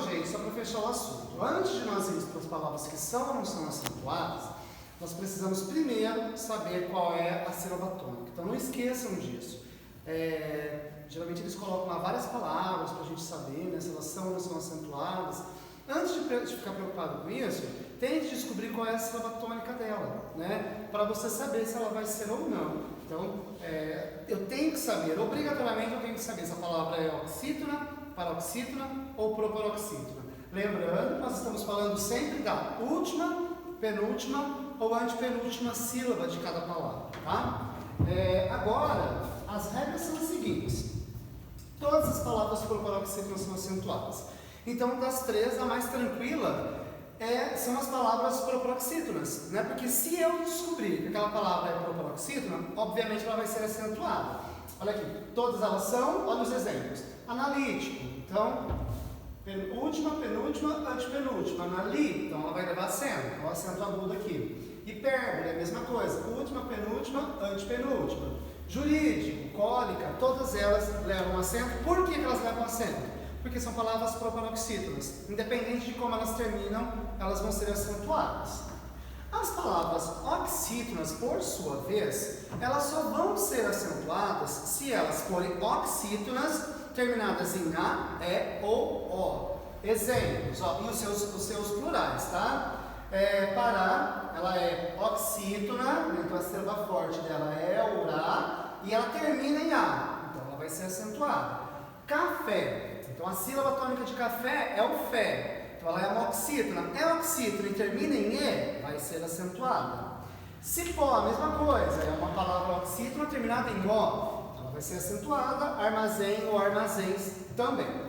gente, só para fechar o assunto, antes de nós irmos para as palavras que são ou não são acentuadas, nós precisamos primeiro saber qual é a sílaba tônica. Então não esqueçam disso. Geralmente eles colocam lá várias palavras para a gente saber, né, se elas são ou não são acentuadas. Antes de ficar preocupado com isso, tente descobrir qual é a sílaba tônica dela, né, para você saber se ela vai ser ou não. Então, eu tenho que saber, obrigatoriamente eu tenho que saber se a palavra é oxítona, paroxítona ou proparoxítona. Lembrando, nós estamos falando sempre da última, penúltima ou antepenúltima sílaba de cada palavra, tá? Agora, as regras são as seguintes. Todas as palavras proparoxítonas são acentuadas. Então, das três, a mais tranquila são as palavras proparoxítonas, né? Porque se eu descobrir que aquela palavra é proparoxítona, obviamente ela vai ser acentuada. Olha aqui, todas elas são, olha os exemplos. Analítico, então, última, penúltima, antepenúltima. Anali, então ela vai levar acento, o acento agudo aqui. Hipérbole, a mesma coisa, última, penúltima, antepenúltima. Jurídico, cólica, todas elas levam acento. Por que elas levam acento? Porque são palavras proparoxítonas. Independente de como elas terminam, elas vão ser acentuadas. As palavras oxítonas, por sua vez, elas só vão ser acentuadas se elas forem oxítonas terminadas em A, E ou O. Exemplos, ó, e os seus plurais, tá? Pará, ela é oxítona, então a sílaba forte dela é urá, e ela termina em A, então ela vai ser acentuada. Café, então a sílaba tônica de café é o Fé, então ela é uma oxítona. É oxítona e termina em E, vai ser acentuada. Cipó, a mesma coisa, é uma palavra oxítona terminada em O, vai ser acentuada. Armazém ou armazéns também.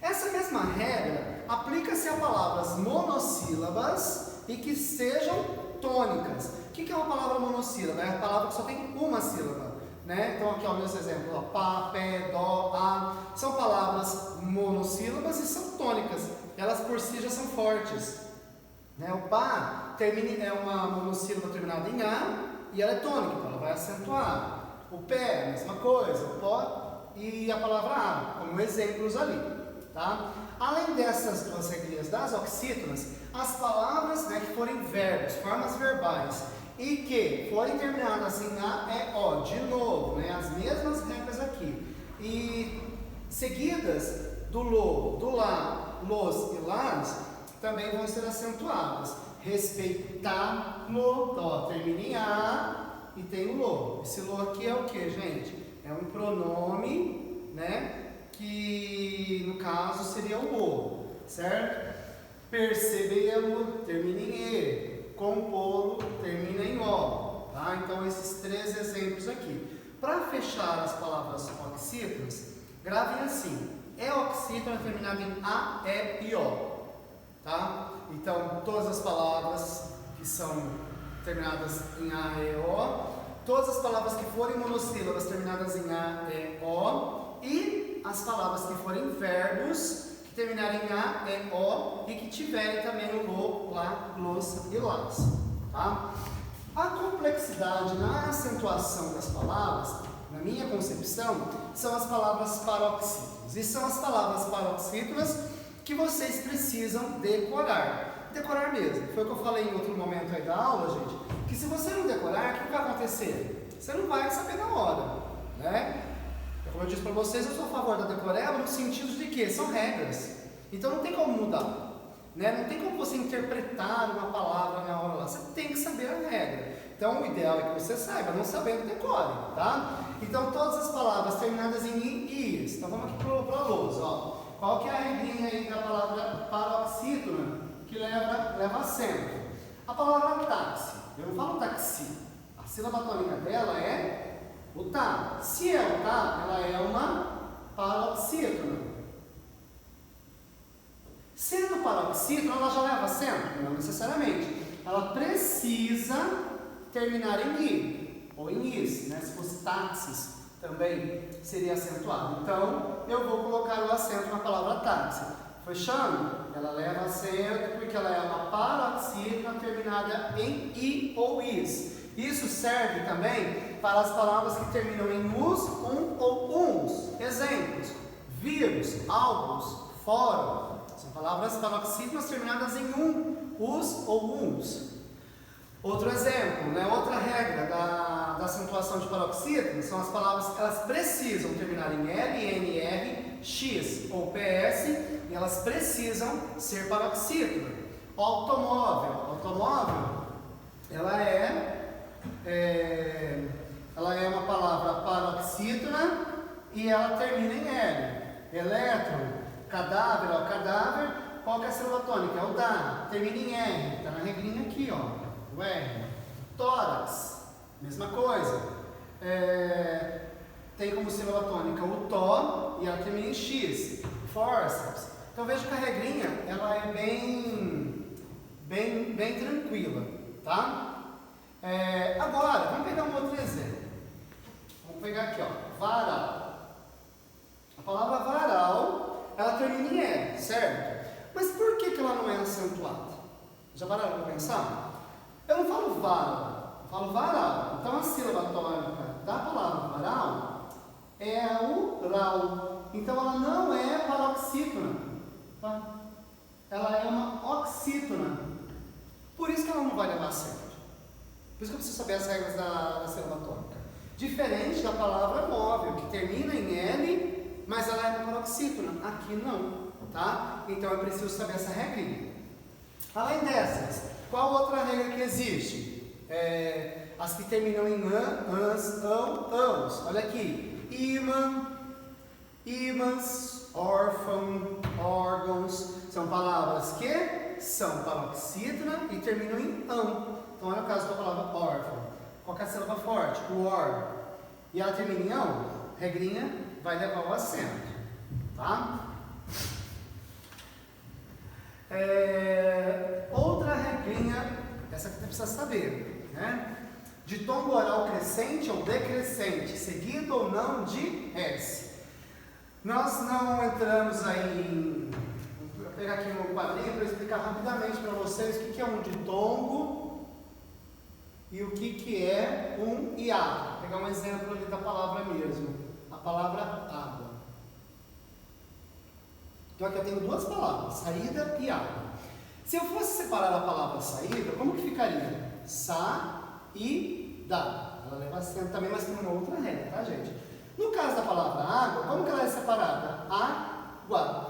Essa mesma regra aplica-se a palavras monossílabas e que sejam tônicas. O que é uma palavra monossílaba? É a palavra que só tem uma sílaba, né? Então aqui ó, meus exemplos, ó, pá, pé, dó, a. São palavras monossílabas e são tônicas. Elas por si já são fortes, né? O pá é uma monossílaba terminada em A e ela é tônica, então ela vai acentuar. O pé, a mesma coisa, o pó e a palavra a, como exemplos ali, tá? Além dessas duas regrinhas das oxítonas, as palavras, né, que forem verbos, formas verbais, e que forem terminadas em A, E, O, de novo, né, as mesmas regras aqui, e seguidas do lo, do lá, los e las, também vão ser acentuadas. Respeitar-lo, ó, termina em A, e tem o lo. Esse lo aqui é o que, gente? É um pronome, né? Que no caso seria o o, certo? Percebê-lo termina em e. Compô-lo termina em o. Tá? Então esses três exemplos aqui. Para fechar as palavras oxítonas, gravem assim. É oxítona terminada em a, e e o. Tá? Então todas as palavras que são terminadas em A, E, O, todas as palavras que forem monossílabas terminadas em A, E, O, e as palavras que forem verbos que terminarem em A, E, O e que tiverem também o lo, lá, los e las. Tá? A complexidade na acentuação das palavras, na minha concepção, são as palavras paroxítonas. E são as palavras paroxítonas que vocês precisam decorar. Decorar mesmo. Foi o que eu falei em outro momento aí da aula, gente, que se você não decorar, o que vai acontecer? Você não vai saber na hora, né? Como eu disse para vocês, eu sou a favor da decoreba no sentido de que são regras. Então não tem como mudar, né? Não tem como você interpretar uma palavra na hora lá. Você tem que saber a regra. Então o ideal é que você saiba, não sabendo, decore, tá? Então todas as palavras terminadas em i e is. Então vamos aqui para a luz, ó. Qual que é a regrinha aí da palavra paroxítona que leva acento? A palavra táxi. Eu não falo taxi. A sílaba tônica dela é o tá. Se é o tá, ela é uma paroxítona. Sendo paroxítona, ela já leva acento? Não necessariamente. Ela precisa terminar em i ou em is, né? Se fosse táxis, também seria acentuado. Então, eu vou colocar o acento na palavra táxi. Fechando? Ela leva acento porque ela é uma paroxítona terminada em i ou is. Isso serve também para as palavras que terminam em us, ou uns. Exemplos: vírus, álbuns, fórum. São palavras paroxítonas terminadas em us ou uns. Outro exemplo, né? Outra regra da acentuação de paroxítono são as palavras que elas precisam terminar em L, N, R, X ou PS e elas precisam ser paroxítonas. O automóvel, ela é uma palavra paroxítona e ela termina em L. Elétron, cadáver, qual que é a sílaba tônica? É o da, termina em R, está na regrinha aqui, ó. O R. Tórax, mesma coisa. Tem como sílaba tônica o tó e ela termina em X. Forceps. Então veja que a regrinha ela é bem tranquila, tá? Agora, vamos pegar um outro exemplo. Vamos pegar aqui, ó, varal. A palavra varal, ela termina em L, certo? Mas por que ela não é acentuada? Já pararam para pensar? Eu não falo varal, eu falo varal. Então a sílaba tônica da palavra varal é o ral. Então ela não é paroxítona, tá? Ela é uma oxítona. Por isso que ela não vai levar certo. Por isso que eu preciso saber as regras da sílaba tônica. Diferente da palavra móvel, que termina em L, mas ela é uma paroxítona. Aqui não, tá? Então eu preciso saber essa regrinha. Além dessas, qual outra regra que existe? As que terminam em an, ans, ão, ãos. Olha aqui. Imã, imãs, órfão, órgãos. São palavras que são paroxítona e terminam em ão. Então, olha o caso da palavra órfão. Qual que é a sílaba forte? O or. E ela termina em ão. Regrinha vai levar o acento. Tá? Outra regrinha, essa que você precisa saber, né? Ditongo oral crescente ou decrescente, seguido ou não de S. Nós não entramos aí vou pegar aqui no quadrinho para explicar rapidamente para vocês o que é um ditongo e o que é um hiato. Vou pegar um exemplo ali da palavra mesmo, a palavra água. Então aqui eu tenho duas palavras, saída e água. Se eu fosse separar a palavra saída, como que ficaria? Sa-i-da. Ela leva acento também, mas tem uma outra regra, tá, gente? No caso da palavra água, como que ela é separada? Água.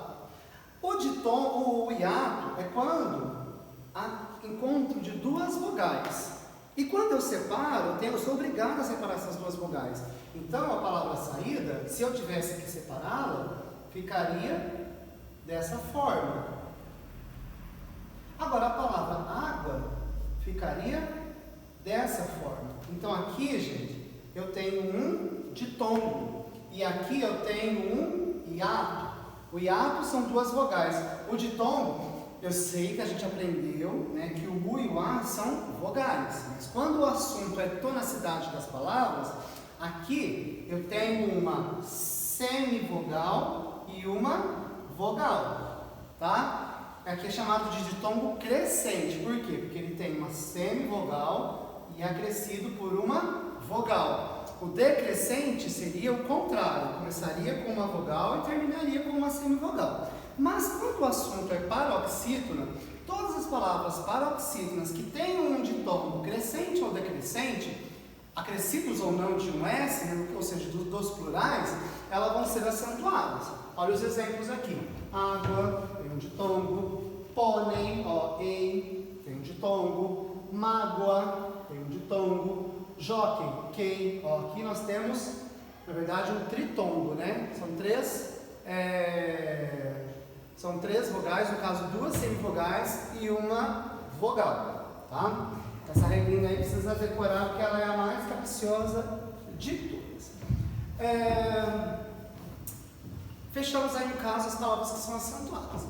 O hiato é quando há encontro de duas vogais. E quando eu separo, eu sou obrigado a separar essas duas vogais. Então a palavra saída, se eu tivesse que separá-la, ficaria dessa forma. Agora a palavra água ficaria dessa forma. Então aqui, gente, eu tenho um ditongo e aqui eu tenho um hiato. O hiato são duas vogais. O ditongo, eu sei que a gente aprendeu, né, que o U e o A são vogais. Mas quando o assunto é tonacidade das palavras, aqui eu tenho uma semivogal e uma vogal, tá? Aqui é chamado de ditongo crescente. Por quê? Porque ele tem uma semivogal e é acrescido por uma vogal. O decrescente seria o contrário, começaria com uma vogal e terminaria com uma semivogal. Mas quando o assunto é paroxítona, todas as palavras paroxítonas que tenham um ditongo crescente ou decrescente, acrescidos ou não de um S, né, ou seja, dos plurais, elas vão ser acentuadas. Olha os exemplos aqui. Água tem um ditongo, pônei, O-ei, tem um ditongo, mágoa tem um ditongo, jockey, quem, aqui nós temos, na verdade, um tritongo, né? São três vogais, no caso duas semivogais e uma vogal, tá? Essa regrinha aí precisa decorar porque ela é a mais capciosa de todas. Fechamos aí no caso as palavras que são acentuadas.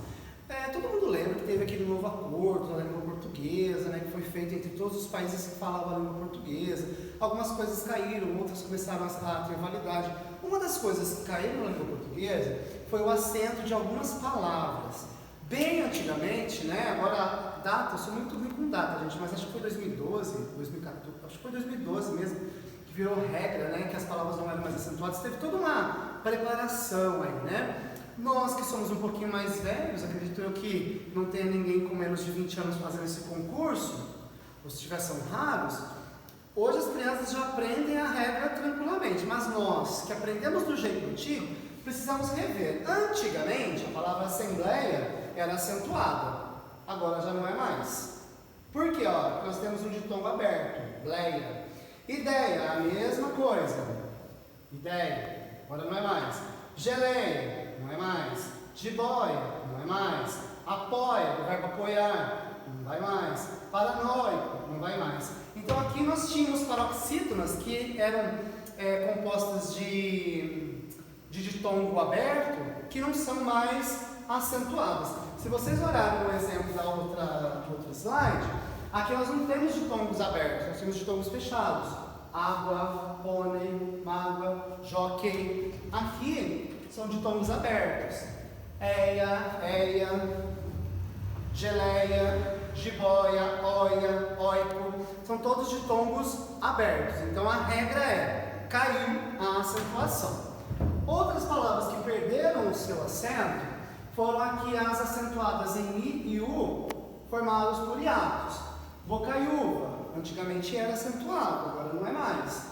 Todo mundo lembra que teve aquele novo acordo da língua portuguesa, né, que foi feito entre todos os países que falavam a língua portuguesa. Algumas coisas caíram, outras começaram a ter validade. Uma das coisas que caíram na língua portuguesa foi o acento de algumas palavras. Bem antigamente, né, agora a data, eu sou muito ruim com data, gente, mas acho que foi 2012, 2014, acho que foi 2012 mesmo, que virou regra, né, que as palavras não eram mais acentuadas. Teve toda uma preparação aí, né? Nós que somos um pouquinho mais velhos, acredito eu que não tenha ninguém com menos de 20 anos fazendo esse concurso, ou se tiver são raros, hoje as crianças já aprendem a regra tranquilamente, mas nós que aprendemos do jeito antigo, precisamos rever. Antigamente, a palavra assembleia era acentuada, agora já não é mais. Por quê? Ó, nós temos um ditongo aberto, bleia. Ideia, a mesma coisa. Ideia, agora não é mais. Geleia, não é mais. Jiboia, não é mais. Apoia, do verbo apoiar, não vai mais. Paranoico, não vai mais. Então aqui nós tínhamos paroxítonas que eram compostas de ditongo aberto, que não são mais acentuadas. Se vocês olharem o exemplo da outra slide, aqui nós não temos ditongos abertos, nós temos ditongos fechados. Água, pônei, mágoa, jockey. Aqui são ditongos abertos. Eia, geleia, jiboia, oia, oico. São todos ditongos abertos. Então a regra é, caiu a acentuação. Outras palavras que perderam o seu acento foram aqui as acentuadas em I e U, formadas por hiatos. Bocaiúva, antigamente era acentuado, agora não é mais.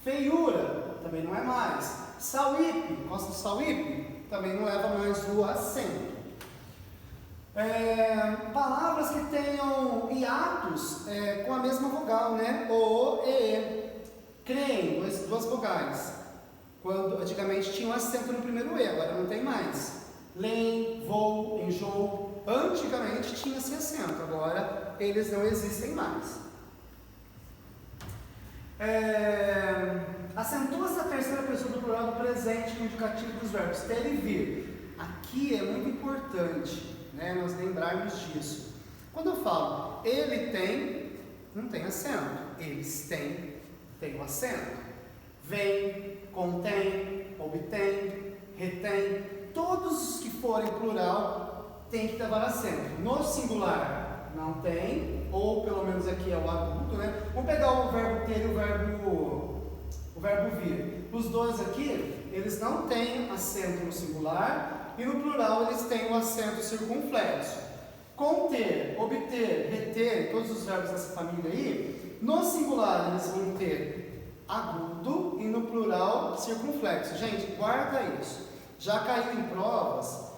Feiura, também não é mais. Sauípe, gosta do sauípe? Também não leva mais o acento. Palavras que tenham hiatos com a mesma vogal, né? O, e. Creem, duas vogais. Quando antigamente tinha um acento no primeiro E, agora não tem mais. Lem, voo, enjoo. Antigamente tinha esse acento, agora eles não existem mais. Acentua-se a terceira pessoa do plural do presente com indicativo dos verbos ter e vir. Aqui é muito importante, né, nós lembrarmos disso. Quando eu falo ele tem, não tem acento. Eles têm, tem o acento. Vem, contém, obtém, retém. Todos os que forem plural tem que levar acento. No singular não tem, ou pelo menos aqui é o agudo, né? Vamos pegar o verbo ter e o verbo vir. Os dois aqui, eles não têm acento no singular e no plural eles têm o acento circunflexo. Conter, obter, reter, todos os verbos dessa família aí, no singular eles vão ter agudo e no plural circunflexo. Gente, guarda isso. Já caiu em provas,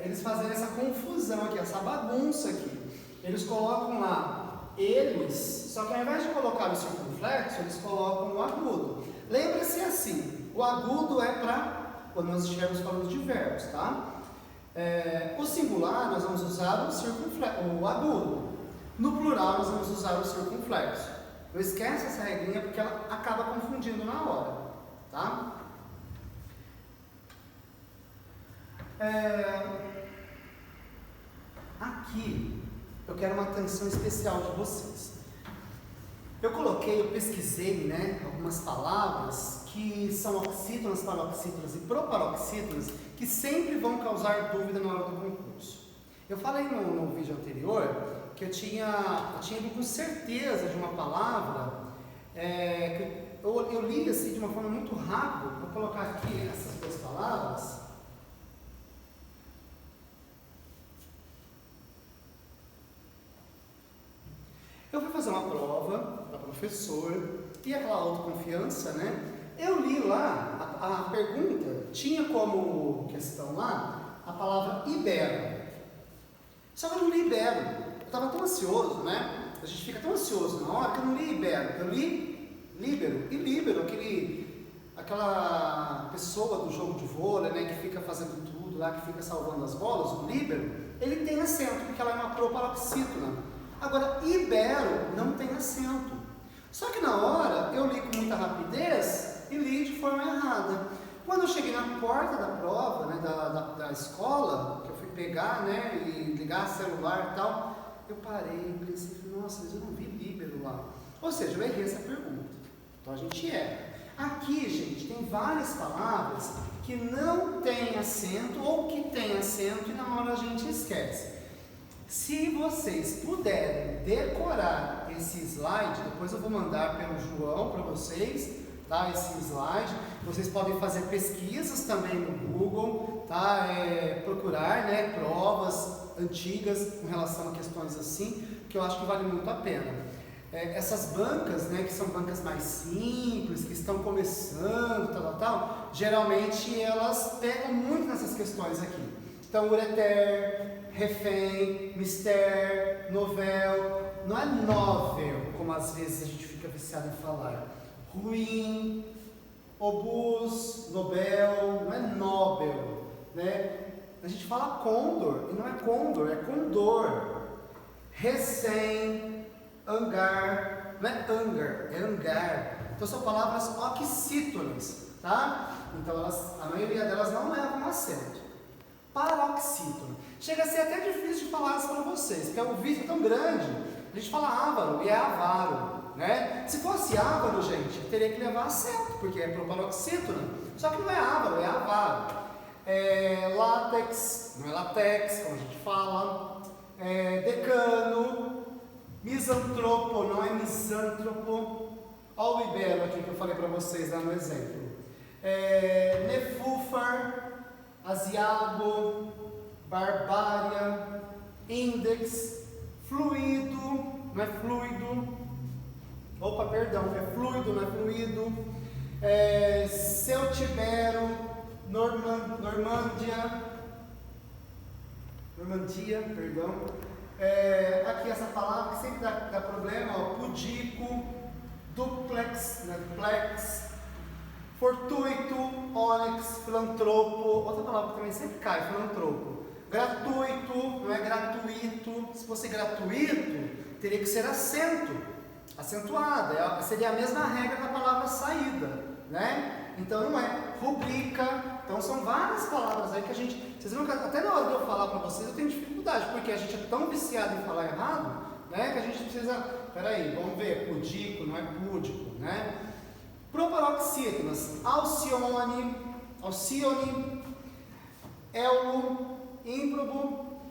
eles fazem essa confusão aqui, essa bagunça aqui. Eles colocam lá eles, só que ao invés de colocar o circunflexo, eles colocam o agudo. Lembre-se assim, o agudo é para quando nós estivermos falando de verbos, tá? O singular nós vamos usar o agudo. No plural nós vamos usar o circunflexo. Não esquece essa regrinha porque ela acaba confundindo na hora, tá? Aqui eu quero uma atenção especial de vocês. Eu pesquisei, né, algumas palavras que são oxítonas, paroxítonas e proparoxítonas que sempre vão causar dúvida na hora do concurso. Eu falei no vídeo anterior que eu tinha ido com certeza de uma palavra que eu li assim de uma forma muito rápida. Vou colocar aqui essas duas palavras. Eu fui fazer uma prova para professor e aquela autoconfiança, né? Eu li lá, a pergunta tinha como questão lá a palavra ibero. Só que eu não li ibero. Eu estava tão ansioso, né? A gente fica tão ansioso na hora que eu não li ibero. Eu li líbero. E líbero, aquela pessoa do jogo de vôlei, né? Que fica fazendo tudo lá, que fica salvando as bolas, o líbero, ele tem acento, porque ela é uma proparoxítona. Agora, ibero não tem acento. Só que na hora eu li com muita rapidez e li de forma errada. Quando eu cheguei na porta da prova, né, da escola, que eu fui pegar, né, e ligar celular e tal, eu parei e pensei, nossa, mas eu não vi líbero lá. Ou seja, eu errei essa pergunta. Então a gente erra. Aqui, gente, tem várias palavras que não têm acento ou que têm acento e na hora a gente esquece. Se vocês puderem decorar esse slide, depois eu vou mandar pelo João para vocês, tá? Esse slide. Vocês podem fazer pesquisas também no Google, tá? a procurar, né, provas antigas com relação a questões assim, que eu acho que vale muito a pena. Essas bancas, né, que são bancas mais simples, que estão começando, tal, geralmente elas pegam muito nessas questões aqui. Então, ureter, refém, mister, novel, não é novel, como às vezes a gente fica viciado em falar. Ruim, obus, nobel, não é nobel, né? A gente fala condor, e não é condor, é condor. Recém, hangar, não é hangar, é hangar. Então são palavras oxítonas, tá? Então a maioria delas não levam acento. Paroxítono. Chega a ser até difícil de falar isso para vocês, porque o vídeo é tão grande. A gente fala ávaro e é avaro, né? Se fosse ávaro, gente, teria que levar acento, porque é paroxítono. Só que não é ávaro, é avaro. Látex, não é latex, como a gente fala. Decano, misantropo, não é misântropo. Olha o ibero aqui que eu falei para vocês lá no exemplo. Nefúfar, asiago, barbária, index, fluido, não é fluido. Opa, perdão, é fluido, não é fluido. Celtibero, Normandia, perdão. Aqui essa palavra que sempre dá problema, ó, pudico, duplex, né, plex, fortuito, ônix, filantropo, outra palavra que também sempre cai, filantropo. Gratuito, não é gratuito. Se fosse gratuito, teria que ser acento, acentuada, seria a mesma regra da palavra saída, né? Então não é. Rubrica, então são várias palavras aí que a gente, vocês viram que até na hora de eu falar para vocês eu tenho dificuldade, porque a gente é tão viciado em falar errado, né, que a gente precisa, peraí, vamos ver, pudico, não é púdico, né? Proparoxítonas, alcione, elmo, ímprobo,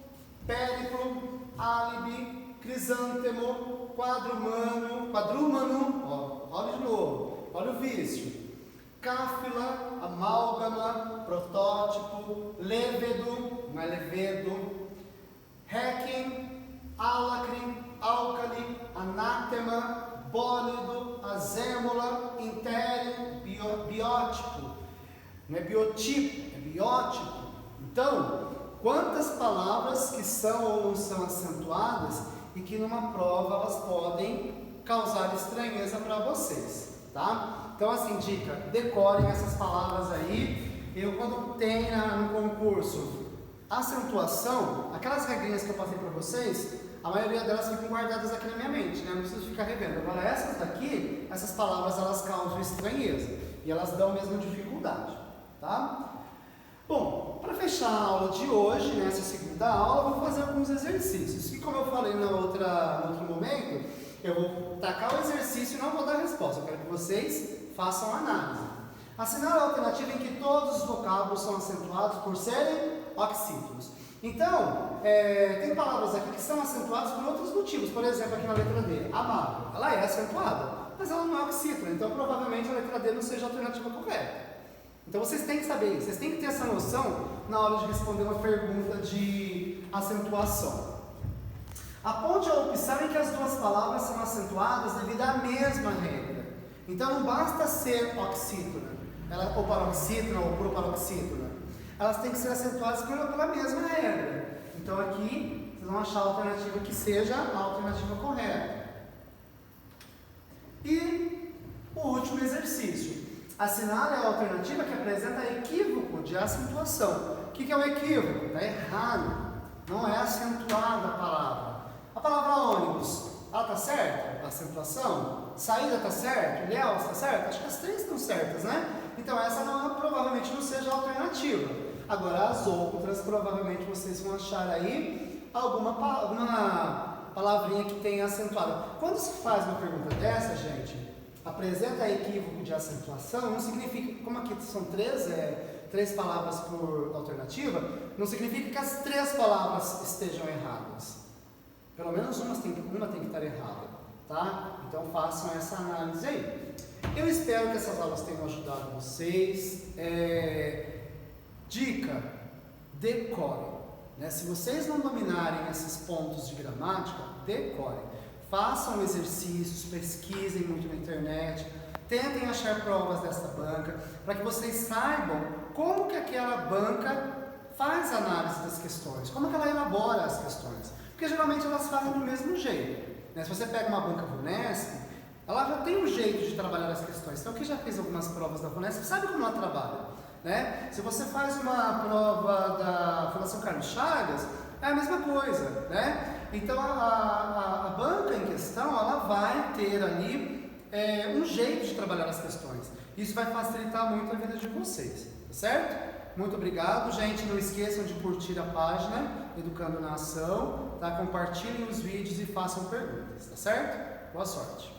périplo, álibi, crisântemo, quadrúmano, ó, olha de novo, olha o vício. Cáfila, amálgama, protótipo, lévedo, não é levedo, réquiem, álacre, álcali, anátema, bólido, azêmola, intério, biótipo, não é biotipo, é biótipo. Então, quantas palavras que são ou não são acentuadas e que numa prova elas podem causar estranheza para vocês, tá? Então, assim, dica, decorem essas palavras aí. Eu, quando tem no concurso acentuação, aquelas regrinhas que eu passei para vocês, a maioria delas ficam guardadas aqui na minha mente, né? Não preciso ficar revendo. Agora, essas daqui, essas palavras, elas causam estranheza e elas dão mesmo dificuldade, tá? Bom, para fechar a aula de hoje, nessa segunda aula, eu vou fazer alguns exercícios. E como eu falei no outro momento, eu vou tacar o exercício e não vou dar resposta. Eu quero que vocês façam análise. Assinale a alternativa em que todos os vocábulos são acentuados por serem oxítonos. Então, tem palavras aqui que são acentuadas por outros motivos. Por exemplo, aqui na letra D, amável. Ela é acentuada, mas ela não é oxítona. Então, provavelmente a letra D não seja a alternativa correta. Então, vocês têm que saber isso. Vocês têm que ter essa noção na hora de responder uma pergunta de acentuação. Aponte a opção em que as duas palavras são acentuadas devido à mesma regra. Então não basta ser oxítona, ou paroxítona ou proparoxítona. Elas têm que ser acentuadas pela mesma regra. Então aqui vocês vão achar a alternativa que seja a alternativa correta. E o último exercício. Assinale a alternativa que apresenta equívoco de acentuação. O que é o equívoco? Está errado. Não é acentuada a palavra. A palavra ônibus, ela está certa? A acentuação? Saída está certo? Ilhéus está certo? Acho que as três estão certas, né? Então essa provavelmente não seja a alternativa. Agora as outras, provavelmente vocês vão achar aí alguma palavrinha que tenha acentuada. Quando se faz uma pergunta dessa, gente, apresenta equívoco de acentuação, não significa, como aqui são três palavras por alternativa, não significa que as três palavras estejam erradas. Pelo menos uma tem que estar errada, tá? Então façam essa análise aí. Eu espero que essas aulas tenham ajudado vocês. Dica, decorem. Né? Se vocês não dominarem esses pontos de gramática, decorem. Façam exercícios, pesquisem muito na internet, tentem achar provas dessa banca, para que vocês saibam como que aquela banca faz a análise das questões, como que ela elabora as questões. Porque geralmente elas fazem do mesmo jeito. Né? Se você pega uma banca VUNESP, ela já tem um jeito de trabalhar as questões. Então, quem já fez algumas provas da VUNESP sabe como ela trabalha. Né? Se você faz uma prova da Fundação Carlos Chagas, é a mesma coisa. Né? Então, a banca em questão, ela vai ter ali um jeito de trabalhar as questões. Isso vai facilitar muito a vida de vocês. Tá certo? Muito obrigado, gente. Não esqueçam de curtir a página Educando na Ação, tá? Compartilhem os vídeos e façam perguntas, tá certo? Boa sorte!